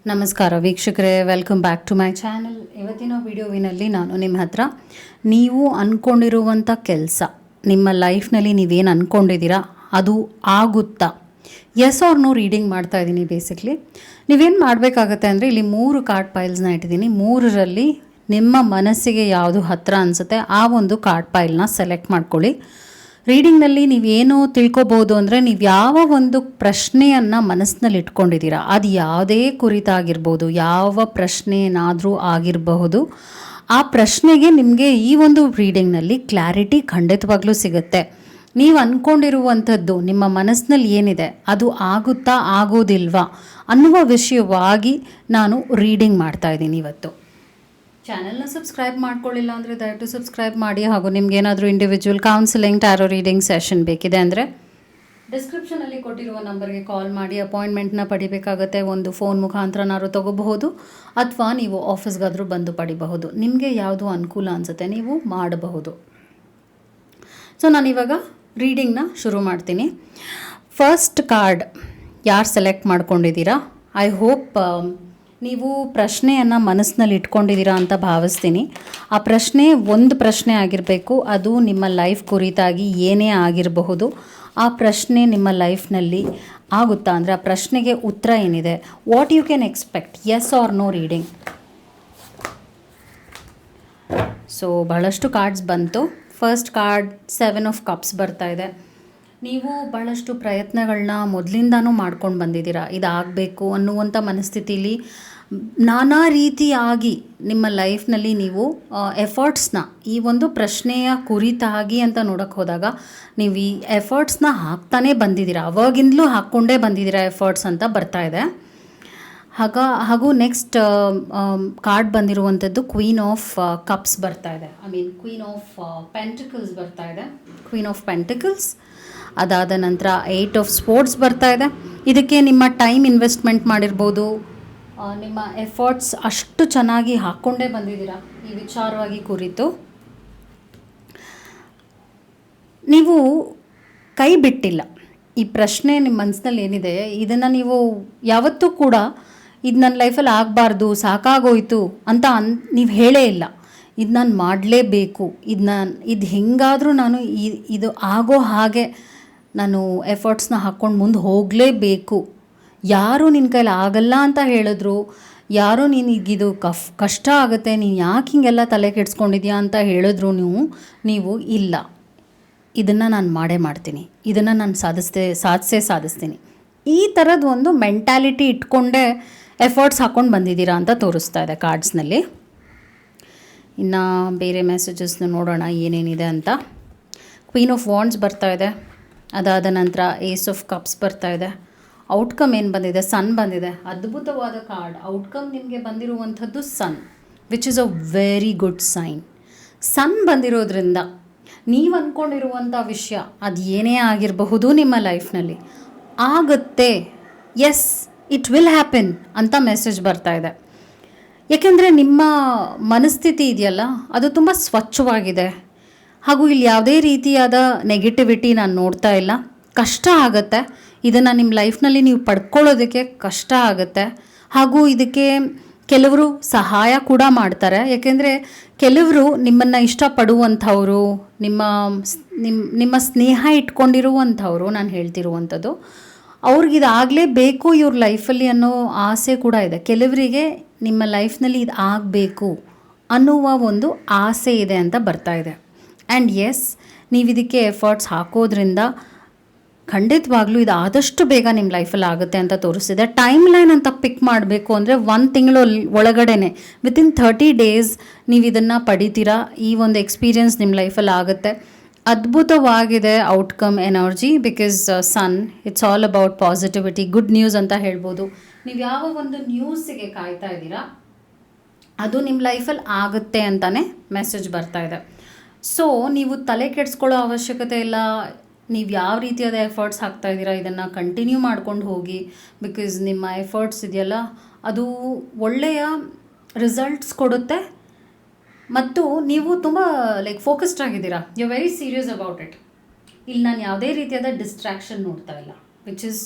ನಮಸ್ಕಾರ ವೀಕ್ಷಕರೇ, welcome back to my channel. ಇವತ್ತಿನ ವಿಡಿಯೋವಿನಲ್ಲಿ ನಾನು ನಿಮ್ಮ ಹತ್ರ ನೀವು ಅಂದ್ಕೊಂಡಿರುವಂಥ ಕೆಲಸ ನಿಮ್ಮ ಲೈಫ್ನಲ್ಲಿ ನೀವೇನು ಅಂದ್ಕೊಂಡಿದ್ದೀರಾ ಅದು ಆಗುತ್ತಾ, ಎಸ್ ಆರ್ ನೋ ರೀಡಿಂಗ್ ಮಾಡ್ತಾ ಇದ್ದೀನಿ. ಬೇಸಿಕ್ಲಿ ನೀವೇನು ಮಾಡಬೇಕಾಗತ್ತೆ ಅಂದರೆ, ಇಲ್ಲಿ 3 ಕಾರ್ಡ್ ಪೈಲ್ಸ್ನ ಇಟ್ಟಿದ್ದೀನಿ. 3ರಲ್ಲಿ ನಿಮ್ಮ ಮನಸ್ಸಿಗೆ ಯಾವುದು ಹತ್ತಿರ ಅನಿಸುತ್ತೆ ಆ ಒಂದು ಕಾರ್ಡ್ ಪೈಲ್ನ ಸೆಲೆಕ್ಟ್ ಮಾಡ್ಕೊಳ್ಳಿ. ರೀಡಿಂಗ್ನಲ್ಲಿ ನೀವೇನು ತಿಳ್ಕೊಬೋದು ಅಂದರೆ, ನೀವು ಯಾವ ಒಂದು ಪ್ರಶ್ನೆಯನ್ನು ಮನಸ್ಸಿನಲ್ಲಿ ಇಟ್ಕೊಂಡಿದ್ದೀರಾ, ಅದು ಯಾವುದೇ ಕುರಿತಾಗಿರ್ಬೋದು, ಯಾವ ಪ್ರಶ್ನೆ ಏನಾದರೂ ಆಗಿರಬಹುದು, ಆ ಪ್ರಶ್ನೆಗೆ ನಿಮಗೆ ಈ ಒಂದು ರೀಡಿಂಗ್ನಲ್ಲಿ ಕ್ಲಾರಿಟಿ ಖಂಡಿತವಾಗ್ಲೂ ಸಿಗುತ್ತೆ. ನೀವು ಅಂದ್ಕೊಂಡಿರುವಂಥದ್ದು ನಿಮ್ಮ ಮನಸ್ಸಿನಲ್ಲಿ ಏನಿದೆ ಅದು ಆಗುತ್ತಾ ಆಗೋದಿಲ್ವಾ ಅನ್ನುವ ವಿಷಯವಾಗಿ ನಾನು ರೀಡಿಂಗ್ ಮಾಡ್ತಾ ಇದ್ದೀನಿ ಇವತ್ತು. ಚಾನಲ್ನ ಸಬ್ಸ್ಕ್ರೈಬ್ ಮಾಡ್ಕೊಳ್ಳಿಲ್ಲ ಅಂದರೆ ದಯವಿಟ್ಟು ಸಬ್ಸ್ಕ್ರೈಬ್ ಮಾಡಿ. ಹಾಗೂ ನಿಮ್ಗೆ ಏನಾದರೂ individual counselling, tarot reading session ಬೇಕಿದೆ ಅಂದರೆ ಡಿಸ್ಕ್ರಿಪ್ಷನಲ್ಲಿ ಕೊಟ್ಟಿರುವ ನಂಬರ್ಗೆ ಕಾಲ್ ಮಾಡಿ ಅಪಾಯಿಂಟ್ಮೆಂಟ್ನ ಪಡಿಬೇಕಾಗತ್ತೆ. ಒಂದು ಫೋನ್ ಮುಖಾಂತರನಾದ್ರು ತೊಗೋಬಹುದು ಅಥವಾ ನೀವು ಆಫೀಸ್ಗಾದರೂ ಬಂದು ಪಡಿಬಹುದು. ನಿಮಗೆ ಯಾವುದು ಅನುಕೂಲ ಅನಿಸುತ್ತೆ ನೀವು ಮಾಡಬಹುದು. ಸೊ ನಾನಿವಾಗ ರೀಡಿಂಗ್ನ ಶುರು ಮಾಡ್ತೀನಿ. ಫಸ್ಟ್ ಕಾರ್ಡ್ ಯಾರು ಸೆಲೆಕ್ಟ್ ಮಾಡ್ಕೊಂಡಿದ್ದೀರಾ, ಐ ಹೋಪ್ ನೀವು ಪ್ರಶ್ನೆಯನ್ನು ಮನಸ್ಸಿನಲ್ಲಿ ಇಟ್ಕೊಂಡಿದ್ದೀರಾ ಅಂತ ಭಾವಿಸ್ತೀನಿ. ಆ ಪ್ರಶ್ನೆ ಒಂದು ಪ್ರಶ್ನೆ ಆಗಿರಬೇಕು, ಅದು ನಿಮ್ಮ ಲೈಫ್ ಕುರಿತಾಗಿ ಏನೇ ಆಗಿರಬಹುದು. ಆ ಪ್ರಶ್ನೆ ನಿಮ್ಮ ಲೈಫ್ನಲ್ಲಿ ಆಗುತ್ತಾ ಅಂದರೆ ಆ ಪ್ರಶ್ನೆಗೆ ಉತ್ತರ ಏನಿದೆ, what you can expect, yes or no reading. So ಬಹಳಷ್ಟು ಕಾರ್ಡ್ಸ್ ಬಂತು. ಫಸ್ಟ್ ಕಾರ್ಡ್ 7 ಆಫ್ ಕಪ್ಸ್ ಬರ್ತಾ ಇದೆ. ನೀವು ಬಹಳಷ್ಟು ಪ್ರಯತ್ನಗಳನ್ನ ಮೊದಲಿಂದನೂ ಮಾಡ್ಕೊಂಡು ಬಂದಿದ್ದೀರಾ, ಇದಾಗಬೇಕು ಅನ್ನುವಂಥ ಮನಸ್ಥಿತಿಲಿ ನಾನಾ ರೀತಿಯಾಗಿ ನಿಮ್ಮ ಲೈಫ್ನಲ್ಲಿ ನೀವು ಎಫರ್ಟ್ಸ್ನ ಈ ಒಂದು ಪ್ರಶ್ನೆಯ ಕುರಿತಾಗಿ ಅಂತ ನೋಡೋಕ್ಕೆ ಹೋದಾಗ ನೀವು ಈ ಎಫರ್ಟ್ಸ್ನ ಹಾಕ್ತಾನೇ ಬಂದಿದ್ದೀರಾ, ಅವಾಗಿಂದಲೂ ಹಾಕ್ಕೊಂಡೇ ಬಂದಿದ್ದೀರಾ ಎಫರ್ಟ್ಸ್ ಅಂತ ಬರ್ತಾ ಇದೆ. ಹಾಗೂ ನೆಕ್ಸ್ಟ್ ಕಾರ್ಡ್ ಬಂದಿರುವಂಥದ್ದು ಕ್ವೀನ್ ಆಫ್ ಕಪ್ಸ್ ಬರ್ತಾ ಇದೆ. ಕ್ವೀನ್ ಆಫ್ ಪೆಂಟಿಕಲ್ಸ್ ಬರ್ತಾ ಇದೆ, ಕ್ವೀನ್ ಆಫ್ ಪೆಂಟಿಕಲ್ಸ್. ಅದಾದ ನಂತರ 8 ಆಫ್ ಸ್ಪೋರ್ಟ್ಸ್ ಬರ್ತಾ ಇದೆ. ಇದಕ್ಕೆ ನಿಮ್ಮ ಟೈಮ್ ಇನ್ವೆಸ್ಟ್ಮೆಂಟ್ ಮಾಡಿರ್ಬೋದು, ನಿಮ್ಮ ಎಫರ್ಟ್ಸ್ ಅಷ್ಟು ಚೆನ್ನಾಗಿ ಹಾಕ್ಕೊಂಡೇ ಬಂದಿದ್ದೀರಾ ಈ ವಿಚಾರವಾಗಿ ಕುರಿತು. ನೀವು ಕೈ ಬಿಟ್ಟಿಲ್ಲ. ಈ ಪ್ರಶ್ನೆ ನಿಮ್ಮ ಮನಸ್ಸಿನಲ್ಲಿ ಏನಿದೆ ಇದನ್ನು ನೀವು ಯಾವತ್ತೂ ಕೂಡ ಇದು ನನ್ನ ಲೈಫಲ್ಲಿ ಆಗಬಾರ್ದು, ಸಾಕಾಗೋಯ್ತು ಅಂತ ನೀವು ಹೇಳೇ ಇಲ್ಲ. ಇದು ನಾನು ಮಾಡಲೇಬೇಕು, ಇದು ಹೆಂಗಾದರೂ ನಾನು ಇದು ಆಗೋ ಹಾಗೆ ನಾನು ಎಫರ್ಟ್ಸ್ನ ಹಾಕ್ಕೊಂಡು ಮುಂದೆ ಹೋಗಲೇಬೇಕು. ಯಾರು ನಿನ್ನ ಕೈಲಿ ಆಗಲ್ಲ ಅಂತ ಹೇಳಿದ್ರು, ಯಾರೋ ನಿನಗಿದು ಕಷ್ಟ ಆಗುತ್ತೆ, ನೀನು ಯಾಕೆ ಹಿಂಗೆಲ್ಲ ತಲೆ ಕೆಡಿಸ್ಕೊಂಡಿದ್ಯಾ ಅಂತ ಹೇಳಿದ್ರು ನೀವು ಇಲ್ಲ, ಇದನ್ನು ನಾನು ಮಾಡೇ ಮಾಡ್ತೀನಿ, ಇದನ್ನು ನಾನು ಸಾಧಿಸ್ತೀನಿ, ಈ ಥರದ್ದು ಒಂದು ಮೆಂಟ್ಯಾಲಿಟಿ ಇಟ್ಕೊಂಡೇ ಎಫರ್ಟ್ಸ್ ಹಾಕ್ಕೊಂಡು ಬಂದಿದ್ದೀರಾ ಅಂತ ತೋರಿಸ್ತಾ ಇದೆ ಕಾರ್ಡ್ಸ್ನಲ್ಲಿ. ಇನ್ನು ಬೇರೆ ಮೆಸೇಜಸ್ನ ನೋಡೋಣ ಏನೇನಿದೆ ಅಂತ. ಕ್ವೀನ್ ಆಫ್ ವಾಂಡ್ಸ್ ಬರ್ತಾ ಇದೆ. ಅದಾದ ನಂತರ ಏಸ್ ಆಫ್ ಕಪ್ಸ್ ಬರ್ತಾ ಇದೆ. ಔಟ್ಕಮ್ ಏನು ಬಂದಿದೆ, ಸನ್ ಬಂದಿದೆ. ಅದ್ಭುತವಾದ ಕಾರ್ಡ್. ಔಟ್ಕಮ್ ನಿಮಗೆ ಬಂದಿರುವಂಥದ್ದು sun, which is a very good sign. Sun ಬಂದಿರೋದ್ರಿಂದ ನೀವು ಅಂದ್ಕೊಂಡಿರುವಂಥ ವಿಷಯ ಅದು ಏನೇ ಆಗಿರಬಹುದು ನಿಮ್ಮ ಲೈಫ್ನಲ್ಲಿ ಆಗುತ್ತೆ. ಎಸ್, ಇಟ್ ವಿಲ್ ಹ್ಯಾಪನ್ ಅಂತ ಮೆಸೇಜ್ ಬರ್ತಾ ಇದೆ. ಏಕೆಂದರೆ ನಿಮ್ಮ ಮನಸ್ಥಿತಿ ಇದೆಯಲ್ಲ ಅದು ತುಂಬ ಸ್ವಚ್ಛವಾಗಿದೆ. ಹಾಗೂ ಇಲ್ಲಿ ಯಾವುದೇ ರೀತಿಯಾದ ನೆಗೆಟಿವಿಟಿ ನಾನು ನೋಡ್ತಾ ಇಲ್ಲ. ಕಷ್ಟ ಆಗುತ್ತೆ, ಇದನ್ನು ನಿಮ್ಮ ಲೈಫ್ನಲ್ಲಿ ನೀವು ಪಡ್ಕೊಳ್ಳೋದಕ್ಕೆ ಕಷ್ಟ ಆಗುತ್ತೆ. ಹಾಗೂ ಇದಕ್ಕೆ ಕೆಲವರು ಸಹಾಯ ಕೂಡ ಮಾಡ್ತಾರೆ. ಯಾಕೆಂದರೆ ಕೆಲವರು ನಿಮ್ಮನ್ನು ಇಷ್ಟಪಡುವಂಥವರು, ನಿಮ್ಮ ಸ್ನೇಹ ಇಟ್ಕೊಂಡಿರುವಂಥವರು, ನಾನು ಹೇಳ್ತಿರುವಂಥದ್ದು ಅವ್ರಿಗಿದಾಗಲೇಬೇಕು ಇವ್ರ ಲೈಫಲ್ಲಿ ಅನ್ನೋ ಆಸೆ ಕೂಡ ಇದೆ. ಕೆಲವರಿಗೆ ನಿಮ್ಮ ಲೈಫ್ನಲ್ಲಿ ಇದು ಆಗಬೇಕು ಅನ್ನುವ ಒಂದು ಆಸೆ ಇದೆ ಅಂತ ಬರ್ತಾ ಇದೆ. ಆ್ಯಂಡ್ ಎಸ್, ನೀವು ಇದಕ್ಕೆ ಎಫರ್ಟ್ಸ್ ಹಾಕೋದ್ರಿಂದ ಖಂಡಿತವಾಗ್ಲೂ ಇದು ಆದಷ್ಟು ಬೇಗ ನಿಮ್ಮ ಲೈಫಲ್ಲಿ ಆಗುತ್ತೆ ಅಂತ ತೋರಿಸ್ತಿದೆ. ಟೈಮ್ ಲೈನ್ ಅಂತ ಪಿಕ್ ಮಾಡಬೇಕು ಅಂದರೆ 1 ತಿಂಗಳು ಒಳಗಡೆ ವಿತಿನ್ 30 ಡೇಸ್ ನೀವು ಇದನ್ನು ಪಡಿತೀರಾ. ಈ ಒಂದು ಎಕ್ಸ್ಪೀರಿಯನ್ಸ್ ನಿಮ್ಮ ಲೈಫಲ್ಲಿ ಆಗುತ್ತೆ. ಅದ್ಭುತವಾಗಿದೆ outcome energy. Because sun, it's all about positivity, good news ಅಂತ ಹೇಳ್ಬೋದು. ನೀವು ಯಾವ ಒಂದು ನ್ಯೂಸಿಗೆ ಕಾಯ್ತಾ ಇದ್ದೀರಾ ಅದು ನಿಮ್ಮ ಲೈಫಲ್ಲಿ ಆಗುತ್ತೆ ಅಂತಲೇ ಮೆಸೇಜ್ ಬರ್ತಾ ಇದೆ. ಸೊ ನೀವು ತಲೆ ಕೆಡಿಸ್ಕೊಳ್ಳೋ ಅವಶ್ಯಕತೆ ಇಲ್ಲ. ನೀವು ಯಾವ ರೀತಿಯಾದ ಎಫರ್ಟ್ಸ್ ಹಾಕ್ತಾ ಇದ್ದೀರಾ ಇದನ್ನು ಕಂಟಿನ್ಯೂ ಮಾಡ್ಕೊಂಡು ಹೋಗಿ. ಬಿಕಾಸ್ ನಿಮ್ಮ ಎಫರ್ಟ್ಸ್ ಇದೆಯಲ್ಲ ಅದು ಒಳ್ಳೆಯ ರಿಸಲ್ಟ್ಸ್ ಕೊಡುತ್ತೆ. ಮತ್ತು ನೀವು ತುಂಬ ಫೋಕಸ್ಡ್ ಆಗಿದ್ದೀರಾ, you are very serious about it. ಇಲ್ಲಿ ನಾನು ಯಾವುದೇ ರೀತಿಯಾದ ಡಿಸ್ಟ್ರಾಕ್ಷನ್ ನೋಡ್ತಾ ಇಲ್ಲ, ವಿಚ್ ಇಸ್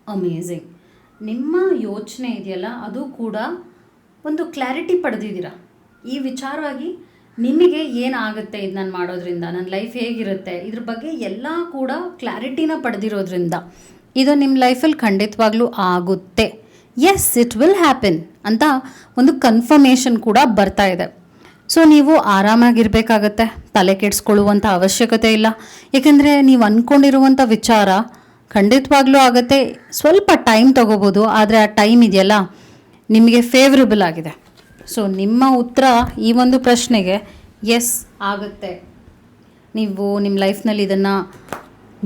ಅಮೇಝಿಂಗ್. ನಿಮ್ಮ ಯೋಚನೆ ಇದೆಯಲ್ಲ ಅದು ಕೂಡ ಒಂದು ಕ್ಲಾರಿಟಿ ಪಡೆದಿದ್ದೀರಾ. ಈ ವಿಚಾರವಾಗಿ ನಿಮಗೆ ಏನಾಗುತ್ತೆ ಇದು ನಾನು ಮಾಡೋದ್ರಿಂದ, ನನ್ನ ಲೈಫ್ ಹೇಗಿರುತ್ತೆ, ಇದ್ರ ಬಗ್ಗೆ ಎಲ್ಲ ಕೂಡ ಕ್ಲಾರಿಟಿನ ಪಡೆದಿರೋದ್ರಿಂದ ಇದು ನಿಮ್ಮ ಲೈಫಲ್ಲಿ ಖಂಡಿತವಾಗ್ಲೂ ಆಗುತ್ತೆ. ಎಸ್, ಇಟ್ ವಿಲ್ ಹ್ಯಾಪನ್ ಅಂತ ಒಂದು ಕನ್ಫರ್ಮೇಷನ್ ಕೂಡ ಬರ್ತಾ ಇದೆ. ಸೊ ನೀವು ಆರಾಮಾಗಿರಬೇಕಾಗತ್ತೆ, ತಲೆ ಕೆಡಿಸ್ಕೊಳ್ಳುವಂಥ ಅವಶ್ಯಕತೆ ಇಲ್ಲ. ಏಕೆಂದರೆ ನೀವು ಅಂದ್ಕೊಂಡಿರುವಂಥ ವಿಚಾರ ಖಂಡಿತವಾಗ್ಲೂ ಆಗುತ್ತೆ. ಸ್ವಲ್ಪ ಟೈಮ್ ತೊಗೋಬೋದು, ಆದರೆ ಆ ಟೈಮ್ ಇದೆಯಲ್ಲ ನಿಮಗೆ ಫೇವ್ರಬಲ್ ಆಗಿದೆ. ಸೊ ನಿಮ್ಮ ಉತ್ತರ ಈ ಒಂದು ಪ್ರಶ್ನೆಗೆ ಎಸ್ ಆಗುತ್ತೆ. ನೀವು ನಿಮ್ಮ ಲೈಫ್ನಲ್ಲಿ ಇದನ್ನು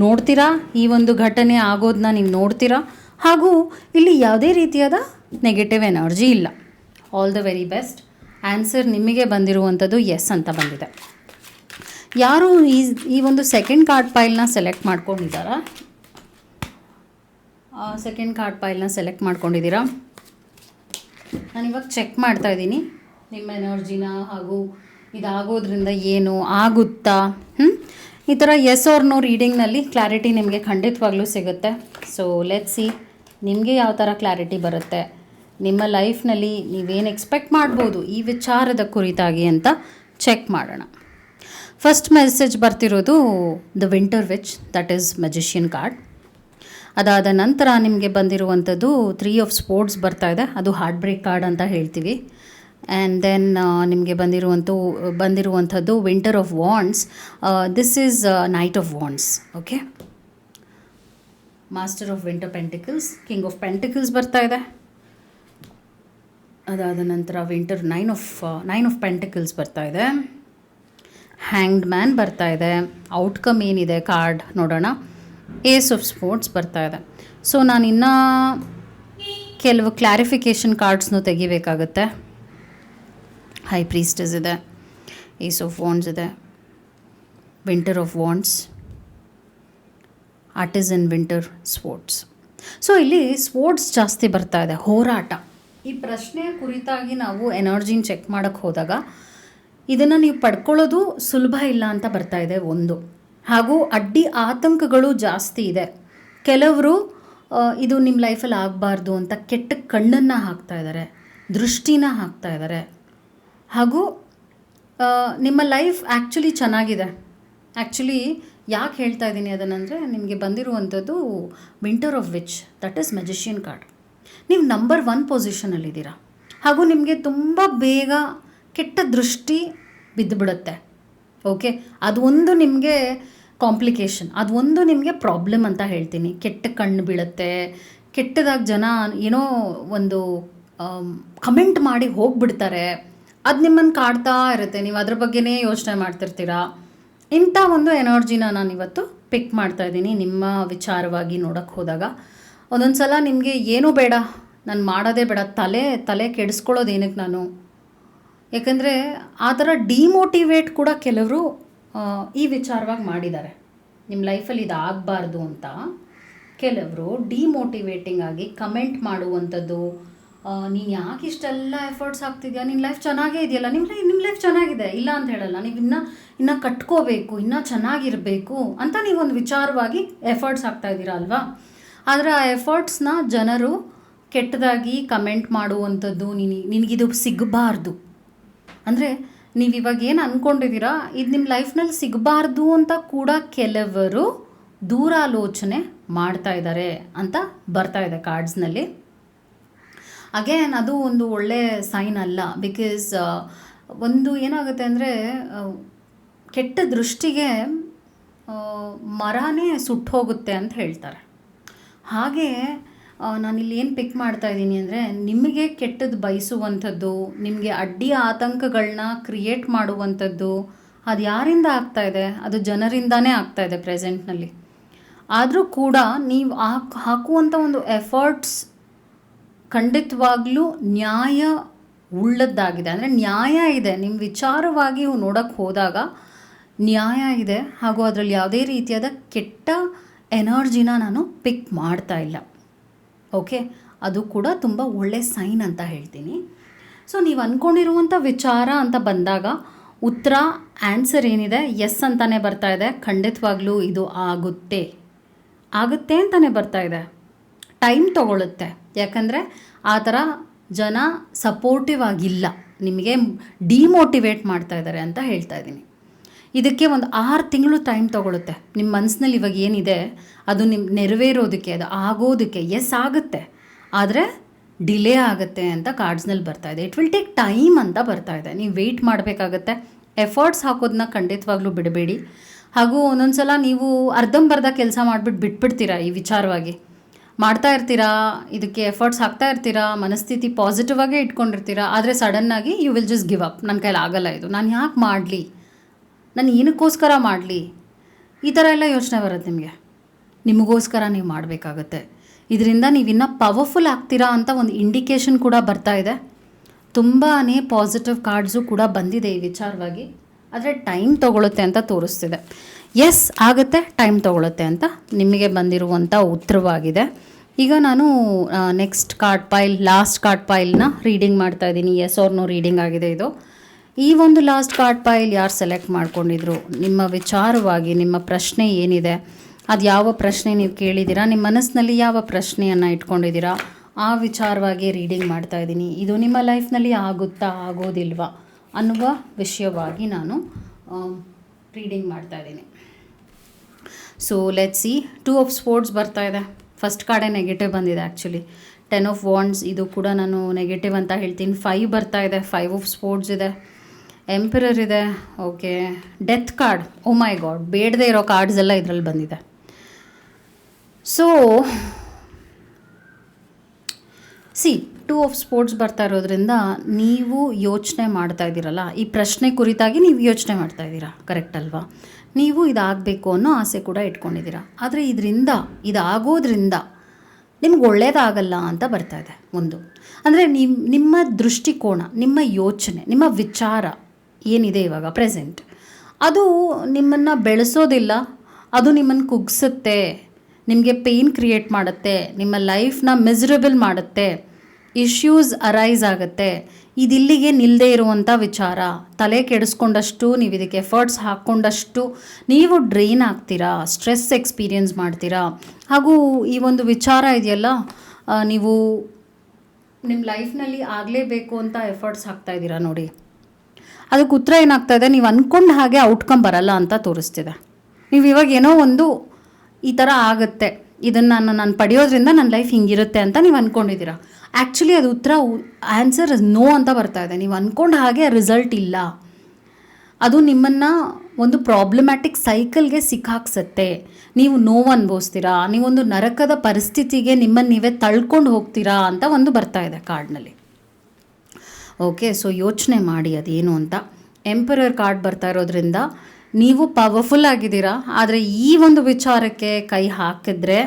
ನೋಡ್ತೀರಾ, ಈ ಒಂದು ಘಟನೆ ಆಗೋದನ್ನ ನೀವು ನೋಡ್ತೀರಾ. ಹಾಗೂ ಇಲ್ಲಿ ಯಾವುದೇ ರೀತಿಯಾದ ನೆಗೆಟಿವ್ ಎನರ್ಜಿ ಇಲ್ಲ. All the very best. Answer ನಿಮಗೆ ಬಂದಿರುವಂಥದ್ದು ಎಸ್ ಅಂತ ಬಂದಿದೆ. ಯಾರು ಈ ಒಂದು ಸೆಕೆಂಡ್ ಕಾರ್ಡ್ ಪೈಲ್ನ ಸೆಲೆಕ್ಟ್ ಮಾಡ್ಕೊಂಡಿದ್ದಾರಾ? ಸೆಕೆಂಡ್ ಕಾರ್ಡ್ ಪೈಲ್ನ ಸೆಲೆಕ್ಟ್ ಮಾಡ್ಕೊಂಡಿದ್ದೀರಾ? ನಾನಿವಾಗ ಚೆಕ್ ಮಾಡ್ತಾ ಇದ್ದೀನಿ ನಿಮ್ಮ ಎನರ್ಜಿನ, ಹಾಗೂ ಇದಾಗೋದ್ರಿಂದ ಏನು ಆಗುತ್ತಾ. ಈ ಥರ ಎಸ್ ಆರ್ ನೋ ರೀಡಿಂಗ್ನಲ್ಲಿ ಕ್ಲಾರಿಟಿ ನಿಮಗೆ ಖಂಡಿತವಾಗ್ಲೂ ಸಿಗುತ್ತೆ. ಸೊ ಲೆಟ್ಸ್ ಸಿ ನಿಮಗೆ ಯಾವ ಥರ ಕ್ಲಾರಿಟಿ ಬರುತ್ತೆ, ನಿಮ್ಮ ಲೈಫ್ನಲ್ಲಿ ನೀವೇನು ಎಕ್ಸ್ಪೆಕ್ಟ್ ಮಾಡ್ಬೋದು ಈ ವಿಚಾರದ ಕುರಿತಾಗಿ ಅಂತ ಚೆಕ್ ಮಾಡೋಣ. ಫಸ್ಟ್ ಮೆಸೇಜ್ ಬರ್ತಿರೋದು the winter witch, that is magician card. ಅದಾದ ನಂತರ ನಿಮಗೆ ಬಂದಿರುವಂಥದ್ದು 3 ಆಫ್ ಸ್ಪೋರ್ಟ್ಸ್ ಬರ್ತಾ ಇದೆ, ಅದು ಹಾರ್ಟ್ ಬ್ರೇಕ್ ಕಾರ್ಡ್ ಅಂತ ಹೇಳ್ತೀವಿ. ಆ್ಯಂಡ್ ದೆನ್ ನಿಮಗೆ ಬಂದಿರುವಂಥದ್ದು winter of wands. This is knight of wands. Okay, master of winter pentacles, king of pentacles ಬರ್ತಾ ಇದೆ. ಅದಾದ ನಂತರ ವಿಂಟರ್ ನೈನ್ ಆಫ್ ಪೆಂಟಿಕಲ್ಸ್ ಬರ್ತಾ ಇದೆ. ಹ್ಯಾಂಗ್ಡ್ ಮ್ಯಾನ್ ಬರ್ತಾ ಇದೆ. ಔಟ್ಕಮ್ ಏನಿದೆ ಕಾರ್ಡ್ ನೋಡೋಣ. ಏಸ್ ಆಫ್ ಸ್ಪೋರ್ಟ್ಸ್ ಬರ್ತಾ ಇದೆ. ಸೊ ನಾನು ಇನ್ನೂ ಕೆಲವು ಕ್ಲಾರಿಫಿಕೇಷನ್ ಕಾರ್ಡ್ಸ್ನು ತೆಗಿಬೇಕಾಗುತ್ತೆ. ಹೈ ಪ್ರೀಸ್ಟಸ್ ಇದೆ, ಏಸ್ ಆಫ್ ವಾಂಡ್ಸ್ ಇದೆ, winter of wands, artisan winter sports. So ಇಲ್ಲಿ ಸ್ಪೋರ್ಟ್ಸ್ ಜಾಸ್ತಿ ಬರ್ತಾ ಇದೆ, ಹೋರಾಟ. ಈ ಪ್ರಶ್ನೆಯ ಕುರಿತಾಗಿ ನಾವು ಎನರ್ಜಿನ ಚೆಕ್ ಮಾಡೋಕ್ಕೆ ಹೋದಾಗ ಇದನ್ನು ನೀವು ಪಡ್ಕೊಳ್ಳೋದು ಸುಲಭ ಇಲ್ಲ ಅಂತ ಬರ್ತಾ ಇದೆ ಒಂದು. ಹಾಗೂ ಅಡ್ಡಿ ಆತಂಕಗಳು ಜಾಸ್ತಿ ಇದೆ. ಕೆಲವರು ಇದು ನಿಮ್ಮ ಲೈಫಲ್ಲಿ ಆಗಬಾರ್ದು ಅಂತ ಕೆಟ್ಟ ಕಣ್ಣನ್ನು ಹಾಕ್ತಾ ಇದ್ದಾರೆ, ದೃಷ್ಟಿನ ಹಾಕ್ತಾ ಇದ್ದಾರೆ. ಹಾಗೂ ನಿಮ್ಮ ಲೈಫ್ ಆ್ಯಕ್ಚುಲಿ ಚೆನ್ನಾಗಿದೆ. ಆ್ಯಕ್ಚುಲಿ ಯಾಕೆ ಹೇಳ್ತಾ ಇದ್ದೀನಿ ಅದನ್ನಂದರೆ, ನಿಮಗೆ ಬಂದಿರುವಂಥದ್ದು winter of which, that is magician card. ನೀವು ನಂಬರ್ 1 ಪೊಸಿಷನಲ್ಲಿದ್ದೀರಾ. ಹಾಗೂ ನಿಮಗೆ ತುಂಬ ಬೇಗ ಕೆಟ್ಟ ದೃಷ್ಟಿ ಬಿದ್ದುಬಿಡುತ್ತೆ. ಓಕೆ, ಅದು ಒಂದು ನಿಮಗೆ ಕಾಂಪ್ಲಿಕೇಶನ್, ಅದು ಒಂದು ನಿಮಗೆ ಪ್ರಾಬ್ಲಮ್ ಅಂತ ಹೇಳ್ತೀನಿ. ಕೆಟ್ಟ ಕಣ್ಣು ಬೀಳುತ್ತೆ, ಕೆಟ್ಟದಾಗಿ ಜನ ಏನೋ ಒಂದು ಕಮೆಂಟ್ ಮಾಡಿ ಹೋಗಿಬಿಡ್ತಾರೆ. ಅದು ನಿಮ್ಮನ್ನು ಕಾಡ್ತಾ ಇರುತ್ತೆ, ನೀವು ಅದ್ರ ಬಗ್ಗೆನೇ ಯೋಚನೆ ಮಾಡ್ತಿರ್ತೀರಾ. ಇಂಥ ಒಂದು ಎನರ್ಜಿನ ನಾನು ಇವತ್ತು ಪಿಕ್ ಮಾಡ್ತಾ ಇದ್ದೀನಿ ನಿಮ್ಮ ವಿಚಾರವಾಗಿ ನೋಡೋಕ್ಕೆ ಹೋದಾಗ. ಒಂದೊಂದು ಸಲ ನಿಮಗೆ ಏನೂ ಬೇಡ, ನಾನು ಮಾಡೋದೇ ಬೇಡ, ತಲೆ ಕೆಡಿಸ್ಕೊಳ್ಳೋದು ಏನಕ್ಕೆ ನಾನು. ಯಾಕಂದರೆ ಆ ಥರ ಡಿಮೋಟಿವೇಟ್ ಕೂಡ ಕೆಲವರು ಈ ವಿಚಾರವಾಗಿ ಮಾಡಿದ್ದಾರೆ. ನಿಮ್ಮ ಲೈಫಲ್ಲಿ ಇದು ಆಗಬಾರ್ದು ಅಂತ ಕೆಲವರು ಡಿಮೋಟಿವೇಟಿಂಗ್ ಆಗಿ ಕಮೆಂಟ್ ಮಾಡುವಂಥದ್ದು. ನೀನು ಯಾಕೆ ಇಷ್ಟೆಲ್ಲ ಎಫರ್ಟ್ಸ್ ಹಾಕ್ತಿದ್ಯಾ, ನಿನ್ನ ಲೈಫ್ ಚೆನ್ನಾಗೇ ಇದೆಯಲ್ಲ, ನಿಮ್ಮ ಲೈಫ್ ಚೆನ್ನಾಗಿದೆ, ಇಲ್ಲ ಅಂತ ಹೇಳಲ್ಲ. ನೀವು ಇನ್ನೂ ಕಟ್ಕೋಬೇಕು, ಇನ್ನೂ ಚೆನ್ನಾಗಿರಬೇಕು ಅಂತ ನೀವೊಂದು ವಿಚಾರವಾಗಿ ಎಫರ್ಟ್ಸ್ ಹಾಕ್ತಾ ಇದ್ದೀರಾ ಅಲ್ವಾ. ಆದರೆ ಆ ಎಫರ್ಟ್ಸ್ನ ಜನರು ಕೆಟ್ಟದಾಗಿ ಕಮೆಂಟ್ ಮಾಡುವಂಥದ್ದು, ನಿನಗಿದು ಸಿಗಬಾರ್ದು ಅಂದರೆ ನೀವು ಇವಾಗ ಏನು ಅಂದ್ಕೊಂಡಿದ್ದೀರಾ ಇದು ನಿಮ್ಮ ಲೈಫ್ನಲ್ಲಿ ಸಿಗಬಾರ್ದು ಅಂತ ಕೂಡ ಕೆಲವರು ದೂರಾಲೋಚನೆ ಮಾಡ್ತಾ ಇದ್ದಾರೆ ಅಂತ ಬರ್ತಾ ಇದೆ ಕಾರ್ಡ್ಸ್ನಲ್ಲಿ. ಅಗೇನ್ ಅದು ಒಂದು ಒಳ್ಳೆ ಸೈನ್ ಅಲ್ಲ. ಬಿಕಾಸ್ ಒಂದು ಏನಾಗುತ್ತೆ ಅಂದರೆ ಕೆಟ್ಟ ದೃಷ್ಟಿಗೆ ಮರನೇ ಸುಟ್ಟು ಹೋಗುತ್ತೆ ಅಂತ ಹೇಳ್ತಾರೆ. ಹಾಗೆ ನಾನಿಲ್ಲಿ ಏನು ಪಿಕ್ ಮಾಡ್ತಾ ಇದ್ದೀನಿ ಅಂದರೆ, ನಿಮಗೆ ಕೆಟ್ಟದ್ದು ಬಯಸುವಂಥದ್ದು, ನಿಮಗೆ ಅಡ್ಡಿ ಆತಂಕಗಳನ್ನ ಕ್ರಿಯೇಟ್ ಮಾಡುವಂಥದ್ದು ಅದು ಯಾರಿಂದ ಆಗ್ತಾ ಇದೆ? ಅದು ಜನರಿಂದಾನೇ ಆಗ್ತಾ ಇದೆ ಪ್ರೆಸೆಂಟ್ನಲ್ಲಿ. ಆದರೂ ಕೂಡ ನೀವು ಹಾಕುವಂಥ ಒಂದು ಎಫರ್ಟ್ಸ್ ಖಂಡಿತವಾಗ್ಲೂ ನ್ಯಾಯ ಉಳ್ಳದ್ದಾಗಿದೆ. ಅಂದರೆ ನ್ಯಾಯ ಇದೆ, ನಿಮ್ಮ ವಿಚಾರವಾಗಿ ನೋಡೋಕ್ಕೆ ಹೋದಾಗ ನ್ಯಾಯ ಇದೆ. ಹಾಗೂ ಅದರಲ್ಲಿ ಯಾವುದೇ ರೀತಿಯಾದ ಕೆಟ್ಟ ಎನರ್ಜಿನ ನಾನು ಪಿಕ್ ಮಾಡ್ತಾ ಇಲ್ಲ. ಓಕೆ, ಅದು ಕೂಡ ತುಂಬ ಒಳ್ಳೆ ಸೈನ್ ಅಂತ ಹೇಳ್ತೀನಿ. ಸೊ ನೀವು ಅಂದ್ಕೊಂಡಿರುವಂಥ ವಿಚಾರ ಅಂತ ಬಂದಾಗ ಉತ್ತರ ಆನ್ಸರ್ ಏನಿದೆ ಎಸ್ ಅಂತಲೇ ಬರ್ತಾ ಇದೆ. ಖಂಡಿತವಾಗ್ಲೂ ಇದು ಆಗುತ್ತೆ ಅಂತಲೇ ಬರ್ತಾ ಇದೆ. ಟೈಮ್ ತೊಗೊಳುತ್ತೆ. ಯಾಕಂದರೆ ಆ ಥರ ಜನ ಸಪೋರ್ಟಿವ್ ಆಗಿಲ್ಲ, ನಿಮಗೆ ಡಿಮೋಟಿವೇಟ್ ಮಾಡ್ತಾ ಇದ್ದಾರೆ ಅಂತ ಹೇಳ್ತಾ ಇದ್ದೀನಿ. ಇದಕ್ಕೆ ಒಂದು 6 ತಿಂಗಳು ಟೈಮ್ ತೊಗೊಳುತ್ತೆ. ನಿಮ್ಮ ಮನಸ್ಸಿನಲ್ಲಿ ಇವಾಗ ಏನಿದೆ ಅದು ನಿಮ್ಮ ನೆರವೇರೋದಕ್ಕೆ, ಅದು ಆಗೋದಕ್ಕೆ. ಎಸ್ ಆಗುತ್ತೆ, ಆದರೆ ಡಿಲೇ ಆಗುತ್ತೆ ಅಂತ ಕಾರ್ಡ್ಸ್ನಲ್ಲಿ ಬರ್ತಾ ಇದೆ. ಇಟ್ ವಿಲ್ ಟೇಕ್ ಟೈಮ್ ಅಂತ ಬರ್ತಾ ಇದೆ. ನೀವು ವೆಯ್ಟ್ ಮಾಡಬೇಕಾಗತ್ತೆ. ಎಫರ್ಟ್ಸ್ ಹಾಕೋದನ್ನ ಖಂಡಿತವಾಗ್ಲೂ ಬಿಡಬೇಡಿ. ಹಾಗೂ ಒಂದೊಂದು ಸಲ ನೀವು ಅರ್ಧಂಬರ್ಧ ಕೆಲಸ ಮಾಡಿಬಿಟ್ಟು ಬಿಟ್ಬಿಡ್ತೀರಾ. ಈ ವಿಚಾರವಾಗಿ ಮಾಡ್ತಾ ಇರ್ತೀರಾ, ಇದಕ್ಕೆ ಎಫರ್ಟ್ಸ್ ಹಾಕ್ತಾ ಇರ್ತೀರಾ, ಮನಸ್ಥಿತಿ ಪಾಸಿಟಿವ್ ಆಗೇ ಇಟ್ಕೊಂಡಿರ್ತೀರಾ. ಆದರೆ ಸಡನ್ನಾಗಿ you will just give up. ನನ್ನ ಕೈಲಿ ಆಗಲ್ಲ, ಇದು ನಾನು ಯಾಕೆ ಮಾಡಲಿ, ನಾನು ಏನಕ್ಕೋಸ್ಕರ ಮಾಡಲಿ, ಈ ಥರ ಎಲ್ಲ ಯೋಚನೆ ಬರುತ್ತೆ ನಿಮಗೆ. ನಿಮಗೋಸ್ಕರ ನೀವು ಮಾಡಬೇಕಾಗತ್ತೆ. ಇದರಿಂದ ನೀವಿನ್ನೂ ಪವರ್ಫುಲ್ ಆಗ್ತೀರಾ ಅಂತ ಒಂದು ಇಂಡಿಕೇಶನ್ ಕೂಡ ಬರ್ತಾ ಇದೆ. ತುಂಬಾ ಪಾಸಿಟಿವ್ ಕಾರ್ಡ್ಸು ಕೂಡ ಬಂದಿದೆ ಈ ವಿಚಾರವಾಗಿ. ಆದರೆ ಟೈಮ್ ತೊಗೊಳುತ್ತೆ ಅಂತ ತೋರಿಸ್ತಿದೆ. ಎಸ್ ಆಗುತ್ತೆ, ಟೈಮ್ ತೊಗೊಳುತ್ತೆ ಅಂತ ನಿಮಗೆ ಬಂದಿರುವಂಥ ಉತ್ತರವಾಗಿದೆ. ಈಗ ನಾನು next card pile, last card ಪೈಲ್ನ ರೀಡಿಂಗ್ ಮಾಡ್ತಾಯಿದ್ದೀನಿ. ಎಸ್ ಆರ್ ನೋ ರೀಡಿಂಗ್ ಆಗಿದೆ ಇದು. ಈ ಒಂದು ಲಾಸ್ಟ್ ಕಾರ್ಡ್ ಪೈಲ್ ಯಾರು ಸೆಲೆಕ್ಟ್ ಮಾಡ್ಕೊಂಡಿದ್ರು, ನಿಮ್ಮ ವಿಚಾರವಾಗಿ ನಿಮ್ಮ ಪ್ರಶ್ನೆ ಏನಿದೆ, ಅದು ಯಾವ ಪ್ರಶ್ನೆ ನೀವು ಕೇಳಿದ್ದೀರಾ, ನಿಮ್ಮ ಮನಸ್ಸಿನಲ್ಲಿ ಯಾವ ಪ್ರಶ್ನೆಯನ್ನು ಇಟ್ಕೊಂಡಿದ್ದೀರಾ, ಆ ವಿಚಾರವಾಗಿ ರೀಡಿಂಗ್ ಮಾಡ್ತಾಯಿದ್ದೀನಿ. ಇದು ನಿಮ್ಮ ಲೈಫ್ನಲ್ಲಿ ಆಗುತ್ತಾ ಆಗೋದಿಲ್ವಾ ಅನ್ನುವ ವಿಷಯವಾಗಿ ನಾನು ರೀಡಿಂಗ್ ಮಾಡ್ತಾಯಿದ್ದೀನಿ. So let's see. 2 of sports ಬರ್ತಾ ಇದೆ. ಫಸ್ಟ್ ಕಾರ್ಡೇ ನೆಗೆಟಿವ್ ಬಂದಿದೆ ಆ್ಯಕ್ಚುಲಿ. 10 ಆಫ್ ವಾಂಡ್ಸ್, ಇದು ಕೂಡ ನಾನು ನೆಗೆಟಿವ್ ಅಂತ ಹೇಳ್ತೀನಿ. 5 ಬರ್ತಾ ಇದೆ. 5 ಆಫ್ ಸ್ಪೋರ್ಟ್ಸ್ ಇದೆ. ಎಂಪರರ್ ಇದೆ. Okay, death card. Oh my God, ಬೇಡದೇ ಇರೋ ಕಾರ್ಡ್ಸ್ ಎಲ್ಲ ಇದರಲ್ಲಿ ಬಂದಿದೆ. ಸೊ ಸಿ, 2 ಆಫ್ ಸ್ಪೋರ್ಟ್ಸ್ ಬರ್ತಾ ಇರೋದ್ರಿಂದ ನೀವು ಯೋಚನೆ ಮಾಡ್ತಾ ಇದ್ದೀರಲ್ಲ, ಈ ಪ್ರಶ್ನೆ ಕುರಿತಾಗಿ ನೀವು ಯೋಚನೆ ಮಾಡ್ತಾ ಇದ್ದೀರಾ, ಕರೆಕ್ಟ್ ಅಲ್ವಾ? ನೀವು ಇದಾಗಬೇಕು ಅನ್ನೋ ಆಸೆ ಕೂಡ ಇಟ್ಕೊಂಡಿದ್ದೀರಾ. ಆದರೆ ಇದಾಗೋದ್ರಿಂದ ನಿಮ್ಗೆ ಒಳ್ಳೇದಾಗಲ್ಲ ಅಂತ ಬರ್ತಾ ಇದೆ. ಒಂದು ಅಂದರೆ ನಿಮ್ಮ ದೃಷ್ಟಿಕೋನ, ನಿಮ್ಮ ಯೋಚನೆ, ನಿಮ್ಮ ವಿಚಾರ ಏನಿದೆ ಇವಾಗ ಪ್ರೆಸೆಂಟ್, ಅದು ನಿಮ್ಮನ್ನು ಬೆಳೆಸೋದಿಲ್ಲ. ಅದು ನಿಮ್ಮನ್ನು ಕುಗ್ಸುತ್ತೆ, ನಿಮಗೆ ಪೇಯ್ನ್ ಕ್ರಿಯೇಟ್ ಮಾಡುತ್ತೆ, ನಿಮ್ಮ ಲೈಫ್ನ ಮಿಸರಬಲ್ ಮಾಡುತ್ತೆ, ಇಶ್ಯೂಸ್ ಅರೈಸ್ ಆಗುತ್ತೆ. ಇದಿಲ್ಲಿಗೆ ನಿಲ್ಲದೆ ಇರುವಂಥ ವಿಚಾರ. ತಲೆ ಕೆಡಿಸ್ಕೊಂಡಷ್ಟು, ನೀವು ಇದಕ್ಕೆ ಎಫರ್ಟ್ಸ್ ಹಾಕ್ಕೊಂಡಷ್ಟು ನೀವು ಡ್ರೈನ್ ಆಗ್ತೀರಾ, ಸ್ಟ್ರೆಸ್ ಎಕ್ಸ್ಪೀರಿಯನ್ಸ್ ಮಾಡ್ತೀರಾ. ಹಾಗೂ ಈ ಒಂದು ವಿಚಾರ ಇದೆಯಲ್ಲ, ನೀವು ನಿಮ್ಮ ಲೈಫ್ನಲ್ಲಿ ಆಗಲೇಬೇಕು ಅಂತ ಎಫರ್ಟ್ಸ್ ಹಾಕ್ತಾ ಇದ್ದೀರಾ ನೋಡಿ, ಅದಕ್ಕೆ ಉತ್ತರ ಏನಾಗ್ತಾ ಇದೆ, ನೀವು ಅಂದ್ಕೊಂಡು ಹಾಗೆ ಔಟ್ಕಮ್ ಬರಲ್ಲ ಅಂತ ತೋರಿಸ್ತಿದೆ. ನೀವು ಇವಾಗ ಏನೋ ಒಂದು ಈ ಥರ ಆಗುತ್ತೆ, ಇದನ್ನು ನಾನು ಪಡೆಯೋದ್ರಿಂದ ನನ್ನ ಲೈಫ್ ಹಿಂಗಿರುತ್ತೆ ಅಂತ ನೀವು ಅಂದ್ಕೊಂಡಿದ್ದೀರಾ. ಆ್ಯಕ್ಚುಲಿ ಅದು ಉತ್ತರ, ಆನ್ಸರ್ ನೋ ಅಂತ ಬರ್ತಾ ಇದೆ. ನೀವು ಅಂದ್ಕೊಂಡು ಹಾಗೆ ರಿಸಲ್ಟ್ ಇಲ್ಲ. ಅದು ನಿಮ್ಮನ್ನು ಒಂದು ಪ್ರಾಬ್ಲಮ್ಯಾಟಿಕ್ ಸೈಕಲ್ಗೆ ಸಿಕ್ಕಾಕ್ಸತ್ತೆ. ನೀವು ನೋವು ಅನುಭವಿಸ್ತೀರಾ, ನೀವೊಂದು ನರಕದ ಪರಿಸ್ಥಿತಿಗೆ ನಿಮ್ಮನ್ನು ನೀವೇ ತಳ್ಕೊಂಡು ಹೋಗ್ತೀರಾ ಅಂತ ಒಂದು ಬರ್ತಾ ಇದೆ ಕಾರ್ಡ್ನಲ್ಲಿ. ಓಕೆ, ಸೊ ಯೋಚನೆ ಮಾಡಿ ಅದೇನು ಅಂತ. ಎಂಪರರ್ ಕಾರ್ಡ್ ಬರ್ತಾ ಇರೋದ್ರಿಂದ ನೀವು ಪವರ್ಫುಲ್ ಆಗಿದ್ದೀರಾ. ಆದರೆ ಈ ಒಂದು ವಿಚಾರಕ್ಕೆ ಕೈ ಹಾಕಿದ್ರೆ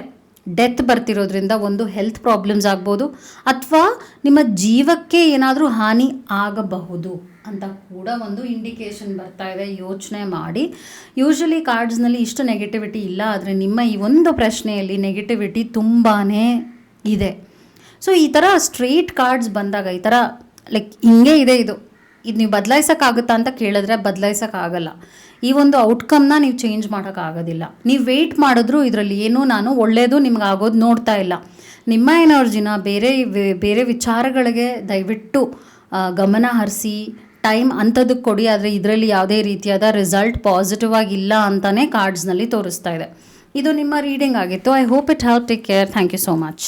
ಡೆತ್ ಬರ್ತಿರೋದ್ರಿಂದ ಒಂದು ಹೆಲ್ತ್ ಪ್ರಾಬ್ಲಮ್ಸ್ ಆಗ್ಬೋದು, ಅಥವಾ ನಿಮ್ಮ ಜೀವಕ್ಕೆ ಏನಾದರೂ ಹಾನಿ ಆಗಬಹುದು ಅಂತ ಕೂಡ ಒಂದು ಇಂಡಿಕೇಶನ್ ಬರ್ತಾ ಇದೆ. ಯೋಚನೆ ಮಾಡಿ. ಯೂಶ್ವಲಿ ಕಾರ್ಡ್ಸ್ನಲ್ಲಿ ಇಷ್ಟು ನೆಗೆಟಿವಿಟಿ ಇಲ್ಲ, ಆದರೆ ನಿಮ್ಮ ಈ ಒಂದು ಪ್ರಶ್ನೆಯಲ್ಲಿ ನೆಗೆಟಿವಿಟಿ ತುಂಬಾ ಇದೆ. ಸೊ ಈ ಥರ ಸ್ಟ್ರೇಟ್ ಕಾರ್ಡ್ಸ್ ಬಂದಾಗ, ಈ ಥರ ಲೈಕ್ ಹಿಂಗೆ ಇದೆ, ಇದು ನೀವು ಬದಲಾಯಿಸೋಕ್ಕಾಗುತ್ತಾ ಅಂತ ಕೇಳಿದ್ರೆ ಬದಲಾಯಿಸೋಕ್ಕಾಗಲ್ಲ. ಈ ಒಂದು ಔಟ್ಕಮ್ನ ನೀವು ಚೇಂಜ್ ಮಾಡೋಕ್ಕಾಗೋದಿಲ್ಲ. ನೀವು ವೆಯ್ಟ್ ಮಾಡಿದ್ರೂ ಇದರಲ್ಲಿ ಏನೂ ನಾನು ಒಳ್ಳೆಯದು ನಿಮ್ಗೆ ಆಗೋದು ನೋಡ್ತಾ ಇಲ್ಲ. ನಿಮ್ಮ ಎನರ್ಜಿನ ಬೇರೆ ವಿಚಾರಗಳಿಗೆ ದಯವಿಟ್ಟು ಗಮನ ಹರಿಸಿ ಟೈಮ್ ಅಂಥದಕ್ಕೆ ಕೊಡಿ. ಆದರೆ ಇದರಲ್ಲಿ ಯಾವುದೇ ರೀತಿಯಾದ ರಿಸಲ್ಟ್ ಪಾಸಿಟಿವ್ ಆಗಿಲ್ಲ ಅಂತಲೇ ಕಾರ್ಡ್ಸ್ನಲ್ಲಿ ತೋರಿಸ್ತಾ ಇದೆ. ಇದು ನಿಮ್ಮ ರೀಡಿಂಗ್ ಆಗಿತ್ತು. I hope it help. Take care. Thank you so much.